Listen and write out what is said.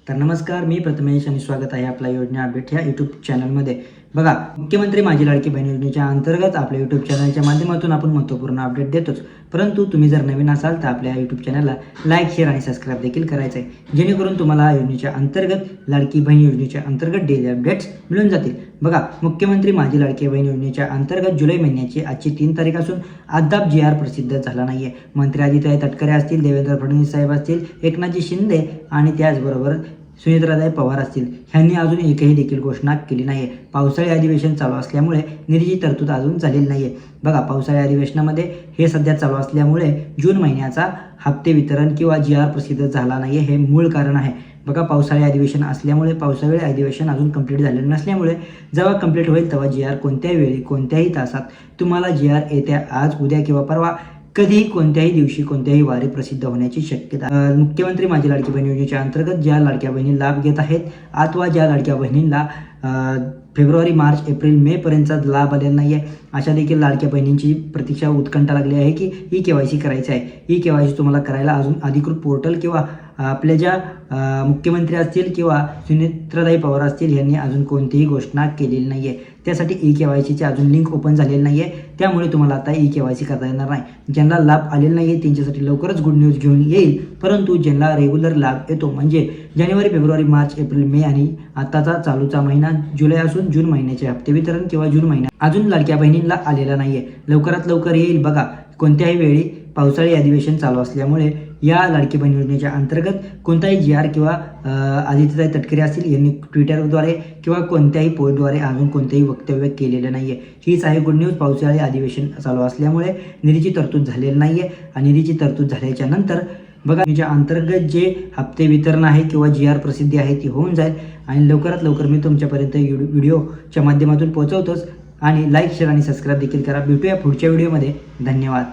तर नमस्कार, मी प्रथमेश आणि स्वागत आहे आपला योजना अपडेट या यूट्यूब चॅनलमध्ये. बघा, मुख्यमंत्री माझी लाडकी बहीण योजनेच्या अंतर्गत आपल्या यूट्यूब चॅनलच्या माध्यमातून आपण महत्त्वपूर्ण अपडेट देतोच. परंतु तुम्ही जर नवीन असाल तर आपल्या यूट्यूब चॅनलला लाईक, शेअर आणि सबस्क्राईब देखील करायचं आहे, जेणेकरून तुम्हाला योजनेच्या अंतर्गत लाडकी बहीण योजनेच्या अंतर्गत डेली अपडेट्स मिळून जातील. बघा, मुख्यमंत्री माझी लाडकी बहीण योजनेच्या अंतर्गत जुलै महिन्याची आजची 3 तारीख असून अद्याप GR प्रसिद्ध झाला नाही आहे. मंत्री आदित्य तटकरे असतील, देवेंद्र फडणवीस साहेब असतील, एकनाथजी शिंदे आणि त्याचबरोबर सुनेत्राताई पवार असतील, ह्यांनी अजून एकही देखील घोषणा केली नाही आहे. पावसाळी अधिवेशन चालू असल्यामुळे निधीची तरतूद अजून झालेली नाही आहे. बघा, पावसाळी अधिवेशनामध्ये हे सध्या चालू असल्यामुळे जून महिन्याचा हप्ते वितरण किंवा GR प्रसिद्ध झाला नाही आहे, हे मूळ कारण आहे. बघा, पावसाळी अधिवेशन असल्यामुळे पावसाळी अधिवेशन अजून कंप्लीट झालेलं नसल्यामुळे जेव्हा कंप्लीट होईल तेव्हा GR कोणत्याही वेळी कोणत्याही तासात तुम्हाला GR येत्या आज, उद्या किंवा परवा कधीही कोणत्याही दिवशी कोणत्याही वारी प्रसिद्ध होण्याची शक्यता. मुख्यमंत्री माझी लाडकी बहीण योजनेच्या अंतर्गत ज्या लाडक्या बहिणी लाभ घेत आहेत अथवा ज्या लाडक्या बहिणींना फेब्रुवारी, मार्च, एप्रिल, मे पर्यंतचा लाभ आलेला नाही आहे, अशा देखील लाडक्या बहिणींची प्रतीक्षा उत्कंठा लागली आहे की KYC करायचं आहे. KYC तुम्हाला करायला अजून अधिकृत पोर्टल किंवा आपल्या ज्या मुख्यमंत्री असतील किंवा सुनेत्राताई पवार असतील यांनी अजून कोणतीही घोषणा केलेली नाही आहे. त्यासाठी KYCची अजून लिंक ओपन झालेली नाही आहे, त्यामुळे तुम्हाला आता KYC करता येणार नाही. ज्यांना लाभ आलेला नाही आहे त्यांच्यासाठी लवकरच गुड न्यूज घेऊन येईल. परंतु ज्यांना रेग्युलर लाभ येतो म्हणजे जानेवारी, फेब्रुवारी, मार्च, एप्रिल, मे आणि आताचा चालूचा महिना जुलै असून जून महिन्याचे हप्ते वितरण किंवा जून महिना अजून लाडक्या बहिणींना आलेला नाही आहे, लवकरात लवकर येईल. बघा, कोणत्याही वेळी पावसाळी अधिवेशन चालू असल्यामुळे या लाडकी बहीण योजनेच्या अंतर्गत कोणताही GR किंवा आदित्यताई तटकरे असतील यांनी ट्विटरद्वारे किंवा कोणत्याही पोस्टद्वारे अजून कोणतेही वक्तव्य केलेलं नाही आहे. हीच आहे गुड न्यूज. पावसाळी अधिवेशन चालू असल्यामुळे निधीची तरतूद झालेली नाही आहे आणि निधीची तरतूद झाल्याच्या नंतर बघा, याच्या अंतर्गत जे हप्ते वितरण आहे किंवा GR प्रसिद्धी आहे ती होऊन जाईल आणि लवकरात लवकर मी तुमच्यापर्यंत व्हिडिओच्या माध्यमातून पोहोचवतोच. आणि लाईक, शेअर आणि सबस्क्राईब देखील करा. भेटूया पुढच्या व्हिडिओमध्ये. धन्यवाद.